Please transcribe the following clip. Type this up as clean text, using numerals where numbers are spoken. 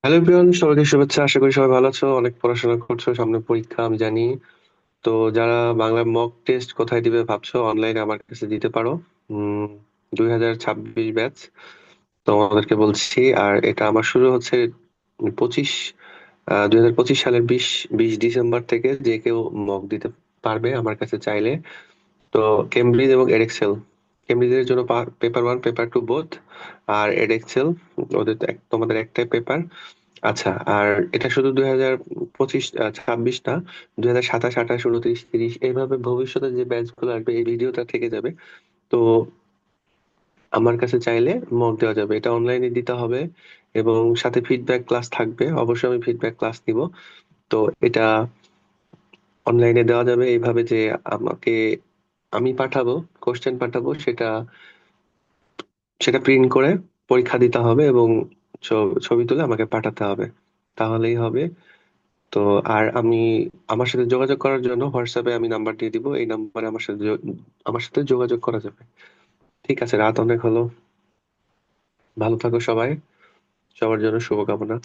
Hello everyone, সবাইকে শুভেচ্ছা। আশা করি সবাই ভালো আছো, অনেক পড়াশোনা করছো, সামনে পরীক্ষা আমি জানি। তো যারা বাংলা মক টেস্ট কোথায় দিবে ভাবছো, অনলাইনে আমার কাছে দিতে পারো। 2026 ব্যাচ তোমাদেরকে বলছি। আর এটা আমার শুরু হচ্ছে 25 2025 সালের 20 ডিসেম্বর থেকে। যে কেউ মক দিতে পারবে আমার কাছে চাইলে। তো কেমব্রিজ এবং এডেক্সেল, কেমব্রিজের জন্য পেপার 1 পেপার 2 বোথ, আর এডেক্সেল ওদের তো তোমাদের একটাই পেপার। আচ্ছা, আর এটা শুধু 2025 26 না, 2027 28 29 30 এইভাবে ভবিষ্যতে যে ব্যাচ গুলো আসবে এই ভিডিওটা থেকে যাবে। তো আমার কাছে চাইলে মক দেওয়া যাবে, এটা অনলাইনে দিতে হবে এবং সাথে ফিডব্যাক ক্লাস থাকবে। অবশ্যই আমি ফিডব্যাক ক্লাস নিব। তো এটা অনলাইনে দেওয়া যাবে এইভাবে যে আমাকে আমি পাঠাবো, কোশ্চেন পাঠাবো, সেটা সেটা প্রিন্ট করে পরীক্ষা দিতে হবে এবং ছবি তুলে আমাকে পাঠাতে হবে, তাহলেই হবে। তো আর আমি, আমার সাথে যোগাযোগ করার জন্য হোয়াটসঅ্যাপে আমি নাম্বার দিয়ে দিব, এই নাম্বারে আমার সাথে যোগাযোগ করা যাবে। ঠিক আছে, রাত অনেক হলো, ভালো থাকো সবাই, সবার জন্য শুভকামনা।